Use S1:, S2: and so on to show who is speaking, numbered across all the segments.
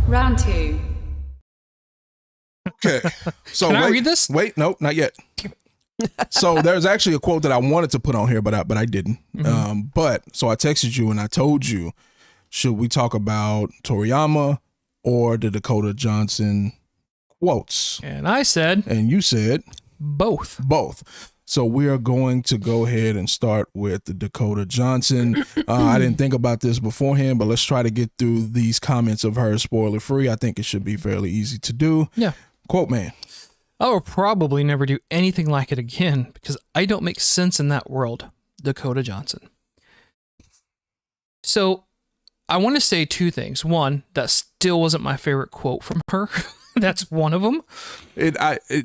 S1: Round 2.
S2: Okay. So
S3: Can I read this?
S2: Wait, no, not yet. So there's actually a quote that I wanted to put on here, but I didn't. But so I texted you and I told you, should we talk about Toriyama or the Dakota Johnson quotes?
S3: And I said,
S2: And you said
S3: both.
S2: So we are going to go ahead and start with the Dakota Johnson. I didn't think about this beforehand, but let's try to get through these comments of hers spoiler free. I think it should be fairly easy to do.
S3: Yeah.
S2: Quote man.
S3: I will probably never do anything like it again because I don't make sense in that world. Dakota Johnson. So I want to say two things. One, that still wasn't my favorite quote from her. That's one of them.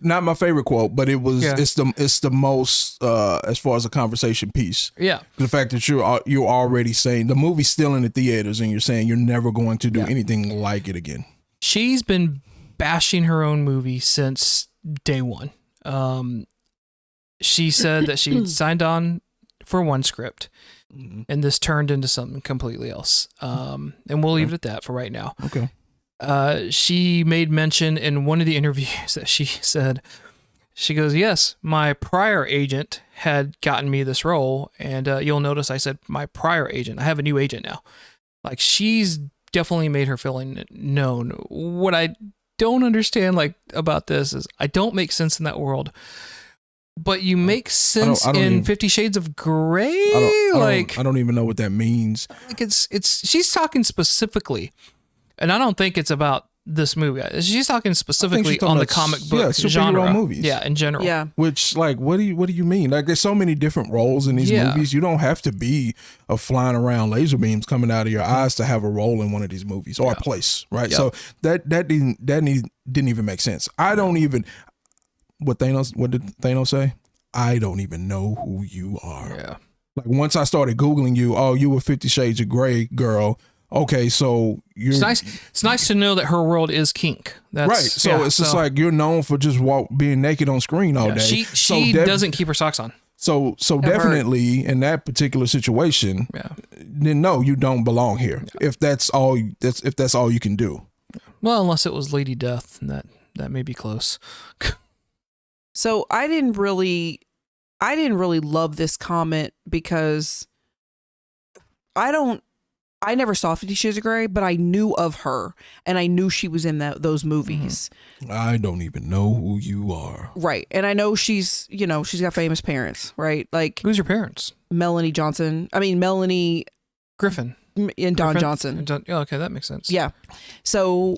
S2: Not my favorite quote, but it was.
S3: Yeah.
S2: It's the most as far as a conversation piece.
S3: Yeah.
S2: The fact that you're already saying the movie's still in the theaters and you're saying you're never going to do anything like it again.
S3: She's been bashing her own movie since day one. She said that she signed on for one script, and this turned into something completely else. And we'll leave it at that for right now.
S2: Okay.
S3: She made mention in one of the interviews that she said, she goes, yes, my prior agent had gotten me this role. And you'll notice I said my prior agent. I have a new agent now. Like, she's definitely made her feeling known. What I don't understand about this is I don't make sense in that world. But you make sense in 50 Shades of Grey. I
S2: don't even know what that means.
S3: Like it's she's talking specifically, and I don't think it's about this movie. She's talking specifically on the comic book genre,
S2: movies.
S3: Yeah, in general.
S4: Yeah.
S2: Which, like, what do you mean? Like, there's so many different roles in these movies. You don't have to be a flying around laser beams coming out of your eyes to have a role in one of these movies or a place, right?
S3: Yeah.
S2: So that didn't even make sense. I don't even. What did Thanos say? I don't even know who you are.
S3: Yeah.
S2: Like, once I started Googling you, you were 50 Shades of Grey girl. Okay, so you're...
S3: It's nice to know that her world is kink. That's,
S2: right, so it's just like you're known for just being naked on screen all day.
S3: She doesn't keep her socks on.
S2: So definitely in that particular situation, then no, you don't belong here. Yeah. If that's all you can do.
S3: Well, unless it was Lady Death, and that may be close.
S4: So I didn't really love this comment because I never saw 50 Shades of Grey, but I knew of her and I knew she was in those movies.
S2: I don't even know who you are.
S4: Right. And I know she's got famous parents, right? Like,
S3: who's your parents?
S4: Melanie
S3: Griffin
S4: and Don Johnson.
S3: Okay, that makes sense.
S4: Yeah. So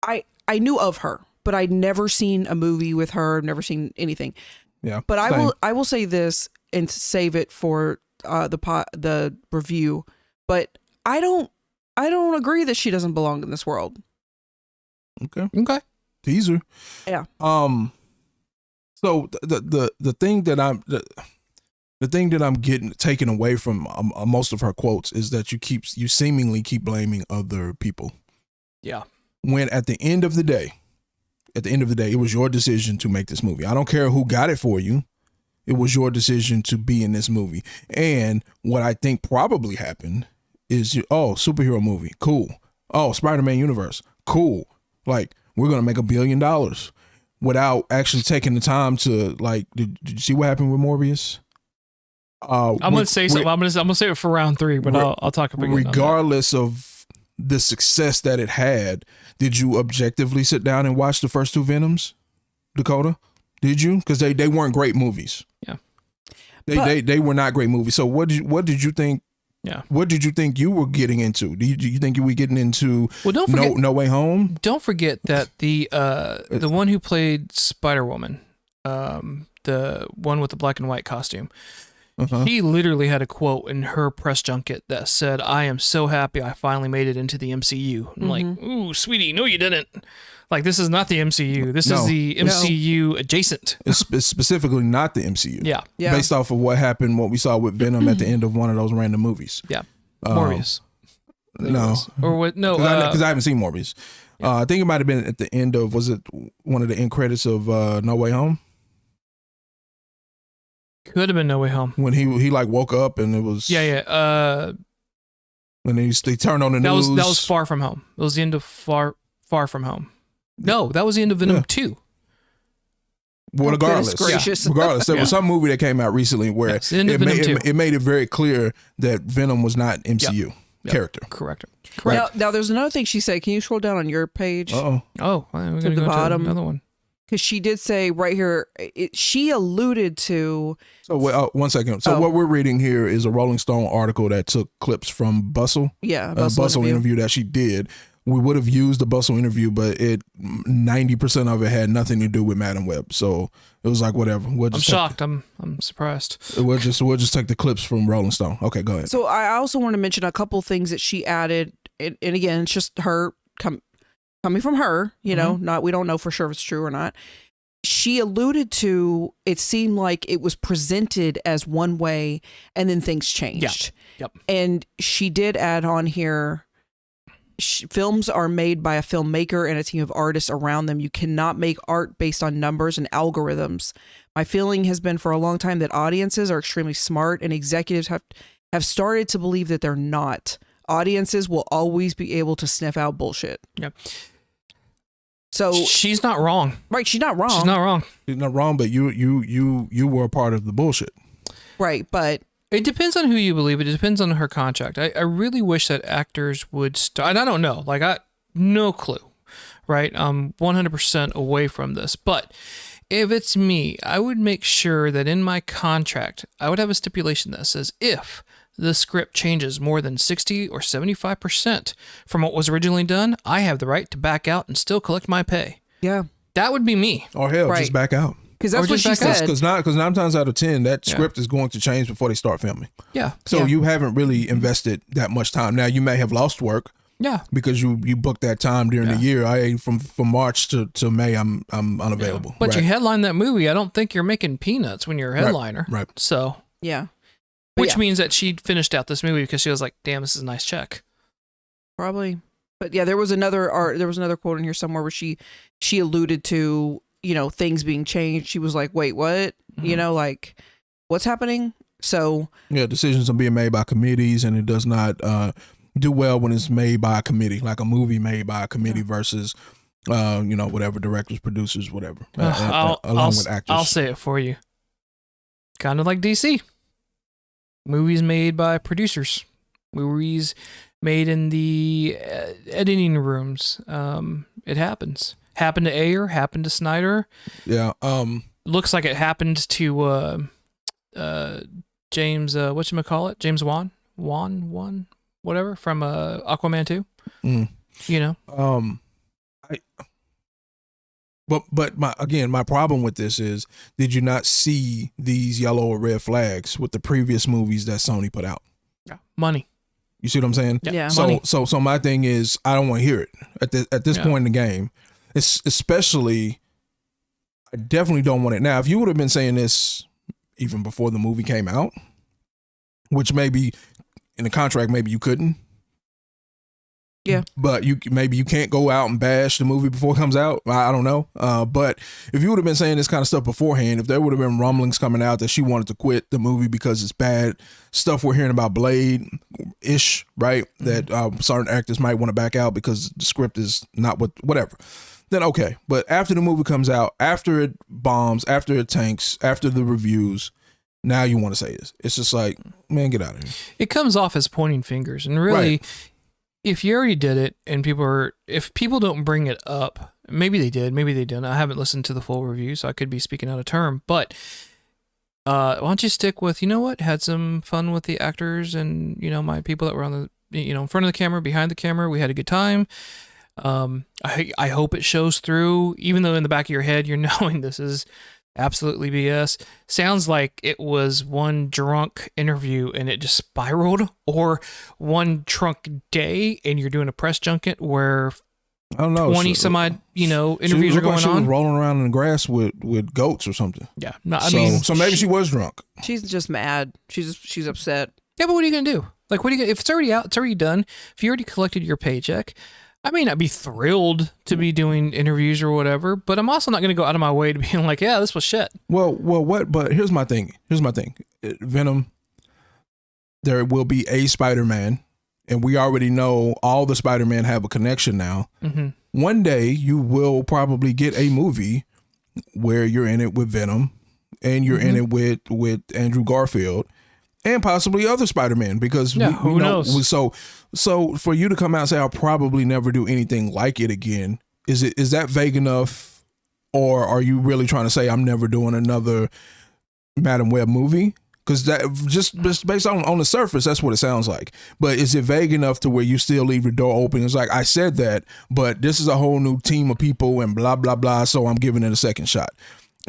S4: I knew of her, but I'd never seen a movie with her. I've never seen anything.
S2: Yeah.
S4: But I will say this and save it for the review. But I don't agree that she doesn't belong in this world.
S2: Okay.
S3: Teaser.
S4: Yeah.
S2: So the thing that I'm getting taken away from most of her quotes is that you seemingly keep blaming other people.
S3: Yeah.
S2: When at the end of the day, it was your decision to make this movie. I don't care who got it for you. It was your decision to be in this movie. And what I think probably happened is, superhero movie, cool. Oh, Spider-Man universe, cool. Like, we're going to make $1 billion without actually taking the time to, like, did you see what happened with Morbius?
S3: I'm going to say something. I'm going to say it for round 3, but I'll talk about it.
S2: Regardless of the success that it had, did you objectively sit down and watch the first 2 Venoms, Dakota? Did you? Because they weren't great movies.
S3: Yeah.
S2: They were not great movies. So what did you think?
S3: Yeah.
S2: What did you think you were getting into? Do you think you were getting into
S3: don't forget,
S2: No Way Home?
S3: Don't forget that the one who played Spider-Woman, the one with the black and white costume, she literally had a quote in her press junket that said, "I am so happy I finally made it into the MCU." I'm like, ooh, sweetie, no, you didn't. Like, this is not the MCU. This is the MCU adjacent.
S2: It's specifically not the MCU.
S3: Yeah.
S2: Based off of what we saw with Venom at the end of one of those random movies.
S3: Yeah. Morbius.
S2: No.
S3: Or what? No.
S2: Because I haven't seen Morbius. Yeah. I think it might have been at the end of, was it one of the end credits of No Way Home?
S3: Could have been No Way Home.
S2: When he like woke up and it was...
S3: Yeah.
S2: When they turned on the news.
S3: That was Far From Home. It was the end of Far Far From Home. No, that was the end of Venom 2.
S2: Well, regardless,
S4: gracious.
S2: regardless, there was some movie that came out recently where
S3: Yes, the end of Venom 2.
S2: it made it very clear that Venom was not MCU character.
S3: Correct.
S4: Now, there's another thing she said. Can you scroll down on your page?
S3: Oh, we're going
S4: to
S3: to
S4: the
S3: go
S4: bottom.
S3: to another one.
S4: Because she did say right here, she alluded to.
S2: So, 1 second. So, what we're reading here is a Rolling Stone article that took clips from Bustle.
S4: Yeah,
S2: a Bustle interview that she did. We would have used the Bustle interview, but 90% of it had nothing to do with Madam Web. So it was like whatever.
S3: I'm shocked. I'm surprised.
S2: We'll just take the clips from Rolling Stone. Okay, go ahead.
S4: So I also want to mention a couple things that she added, and again, it's just her coming from her. You know, we don't know for sure if it's true or not. She alluded to it seemed like it was presented as one way, and then things changed.
S3: Yep.
S4: And she did add on here. Films are made by a filmmaker and a team of artists around them. You cannot make art based on numbers and algorithms. My feeling has been for a long time that audiences are extremely smart and executives have started to believe that they're not. Audiences will always be able to sniff out bullshit.
S3: Yep.
S4: So
S3: she's not wrong.
S4: Right, she's not wrong.
S3: She's not wrong.
S2: She's not wrong, but you were a part of the bullshit.
S4: Right, but
S3: it depends on who you believe. It depends on her contract. I really wish that actors would start. And I don't know. Like, no clue, right? I'm 100% away from this. But if it's me, I would make sure that in my contract, I would have a stipulation that says if the script changes more than 60 or 75% from what was originally done, I have the right to back out and still collect my pay.
S4: Yeah.
S3: That would be me.
S2: Or hell,
S4: Right.
S2: just back out.
S4: Because that's what she said.
S2: Because 9 times out of 10, that script is going to change before they start filming.
S3: Yeah.
S2: So you haven't really invested that much time. Now you may have lost work.
S3: Yeah.
S2: Because you booked that time during the year. From March to May, I'm unavailable.
S3: Yeah. But you headline that movie. I don't think you're making peanuts when you're a headliner.
S2: Right.
S3: So
S4: yeah.
S3: Which means that she finished out this movie because she was like, "Damn, this is a nice check."
S4: Probably. But yeah, there was another quote in here somewhere where she alluded to, things being changed. She was like, "Wait, what?" Like, what's happening? So
S2: yeah, decisions are being made by committees, and it does not do well when it's made by a committee, like a movie made by a committee versus whatever directors, producers, whatever, along with actors.
S3: I'll say it for you. Kind of like DC. Movies made by producers. Movies made in the editing rooms. It happens. Happened to Ayer. Happened to Snyder.
S2: Yeah.
S3: Looks like it happened to James. Whatchamacallit? James Wan, whatever, from Aquaman 2.
S2: But my problem with this is, did you not see these yellow or red flags with the previous movies that Sony put out?
S3: Yeah, money.
S2: You see what I'm saying?
S4: Yeah.
S2: So my thing is, I don't want to hear it at this point in the game. It's especially, I definitely don't want it now. If you would have been saying this even before the movie came out, which maybe in the contract maybe you couldn't.
S4: Yeah.
S2: But you can't go out and bash the movie before it comes out. I don't know. But if you would have been saying this kind of stuff beforehand, if there would have been rumblings coming out that she wanted to quit the movie because it's bad, stuff we're hearing about Blade-ish, right? That certain actors might want to back out because the script is not whatever. Then okay. But after the movie comes out, after it bombs, after it tanks, after the reviews, now you want to say this. It's just like, man, get out of here.
S3: It comes off as pointing fingers. And really... Right. If you already did it and if people don't bring it up, maybe they did, maybe they didn't. I haven't listened to the full review, so I could be speaking out of term. But why don't you stick with, had some fun with the actors and, my people that were on the, in front of the camera, behind the camera. We had a good time. I hope it shows through, even though in the back of your head, you're knowing this is absolutely BS. Sounds like it was one drunk interview and it just spiraled, or one drunk day and you're doing a press junket where
S2: I don't know,
S3: 20 some odd, interviews are going
S2: she was
S3: on.
S2: rolling around in the grass with goats or something.
S3: Yeah. No, so
S2: maybe she was drunk.
S4: She's just mad. She's upset.
S3: Yeah, but what are you going to do? Like, if it's already out, it's already done. If you already collected your paycheck, I may not be thrilled to be doing interviews or whatever, but I'm also not going to go out of my way to be like, yeah, this was shit.
S2: Well, what? But here's my thing. Venom, there will be a Spider-Man, and we already know all the Spider-Man have a connection now.
S3: Mm-hmm.
S2: one day you will probably get a movie where you're in it with Venom and you're in it with Andrew Garfield and possibly other Spider-Man, because
S3: who knows?
S2: So for you to come out and say I'll probably never do anything like it again, is that vague enough, or are you really trying to say I'm never doing another Madam Web movie? Because that just based on the surface, that's what it sounds like. But is it vague enough to where you still leave the door open? It's like, I said that, but this is a whole new team of people and blah, blah, blah, so I'm giving it a second shot.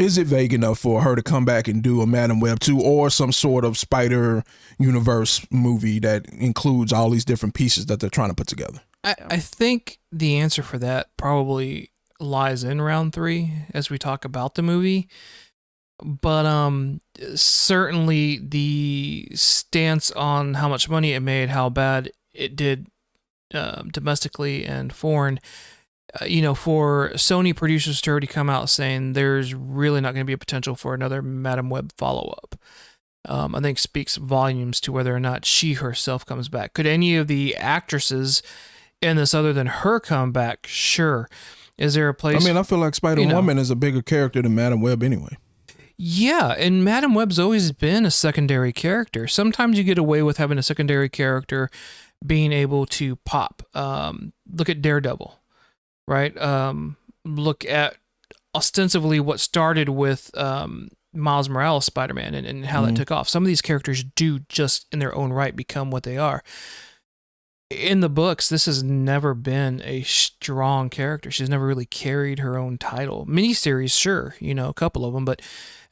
S2: Is it vague enough for her to come back and do a Madam Web 2 or some sort of Spider Universe movie that includes all these different pieces that they're trying to put together?
S3: I think the answer for that probably lies in round 3 as we talk about the movie. But certainly the stance on how much money it made, how bad it did domestically and foreign, for Sony producers to already come out saying there's really not going to be a potential for another Madam Web follow-up, I think speaks volumes to whether or not she herself comes back. Could any of the actresses in this other than her come back? Sure. Is there a place?
S2: I mean, I feel like Spider-Woman is a bigger character than Madam Web anyway.
S3: Yeah, and Madam Web's always been a secondary character. Sometimes you get away with having a secondary character being able to pop. Look at Daredevil, right? Look at ostensibly what started with Miles Morales Spider-Man and how that took off. Some of these characters do just in their own right become what they are. In the books, this has never been a strong character. She's never really carried her own title. Miniseries, sure, a couple of them, but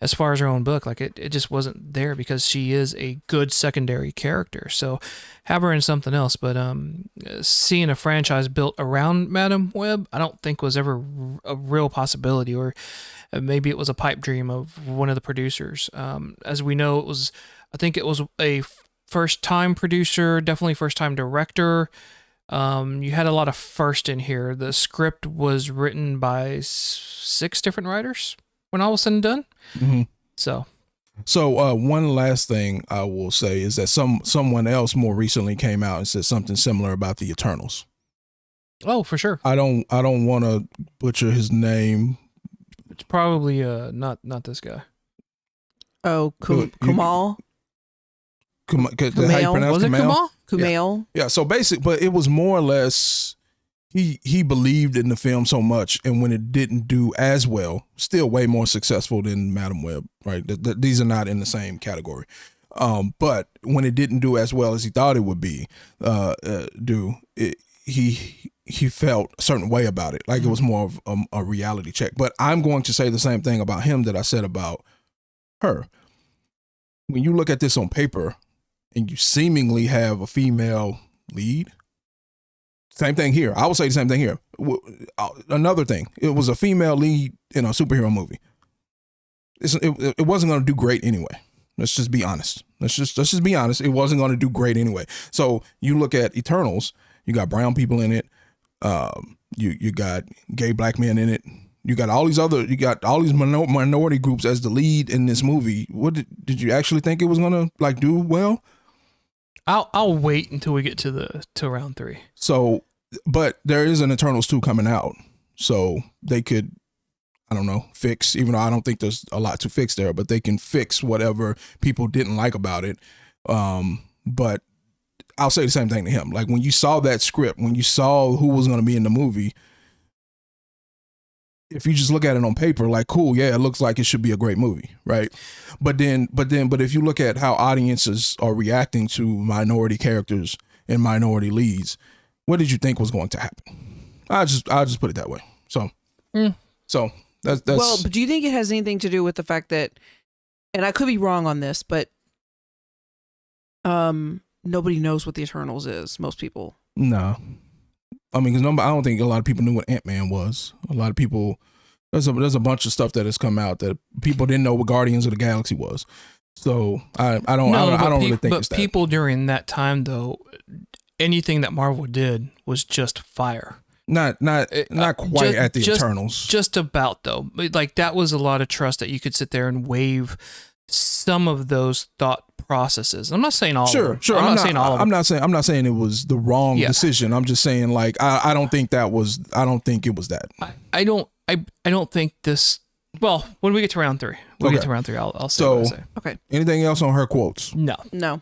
S3: as far as her own book, like it just wasn't there because she is a good secondary character. So have her in something else. But seeing a franchise built around Madam Web, I don't think was ever a real possibility, or maybe it was a pipe dream of one of the producers. As we know, I think it was a first-time producer, definitely first-time director. You had a lot of first in here. The script was written by 6 different writers when all was said and done.
S2: Mm-hmm.
S3: So
S2: one last thing I will say is that someone else more recently came out and said something similar about the Eternals.
S3: Oh, for sure.
S2: I don't want to butcher his name.
S3: It's probably not this guy.
S4: Oh, Kumail.
S2: How you pronounce
S3: was it Kumail?
S4: Kumail.
S2: Yeah. So basic, but it was more or less he believed in the film so much, and when it didn't do as well, still way more successful than Madam Web, right? These are not in the same category. But when it didn't do as well as he thought it would be, he felt a certain way about it, like it was more of a reality check. But I'm going to say the same thing about him that I said about her. When you look at this on paper, and you seemingly have a female lead. Same thing here. I will say the same thing here. Another thing, it was a female lead in a superhero movie. It wasn't going to do great anyway. Let's just be honest. Let's just be honest. It wasn't going to do great anyway. So you look at Eternals, you got brown people in it. You got gay black men in it. You got all these minority groups as the lead in this movie. What did you actually think it was going to do well?
S3: I'll wait until we get to round 3.
S2: So, but there is an Eternals 2 coming out, so they could, I don't know, fix. Even though I don't think there's a lot to fix there, but they can fix whatever people didn't like about it. But I'll say the same thing to him. Like when you saw that script, when you saw who was going to be in the movie, if you just look at it on paper, like, cool, yeah, it looks like it should be a great movie, right? But if you look at how audiences are reacting to minority characters and minority leads, what did you think was going to happen? I'll just put it that way. So that's
S4: well. But do you think it has anything to do with the fact that, and I could be wrong on this, but nobody knows what the Eternals is. Most people.
S2: No. I mean, because I don't think a lot of people knew what Ant-Man was. A lot of people, there's a bunch of stuff that has come out that people didn't know what Guardians of the Galaxy was. So I don't really think it's that. But
S3: people during that time, though, anything that Marvel did was just fire.
S2: Not quite at the Eternals.
S3: Just about, though. Like that was a lot of trust that you could sit there and wave some of those thought processes. I'm not saying all.
S2: Sure,
S3: of them.
S2: sure.
S3: I'm not saying all.
S2: I'm not saying it was the wrong
S3: Yeah.
S2: decision. I'm just saying like I don't think that was. I don't think it was that.
S3: I don't think this. Well, when we get to round 3,
S2: Okay.
S3: I'll say
S2: So-
S3: what I say.
S4: Okay.
S2: Anything else on her quotes?
S3: No.
S4: No.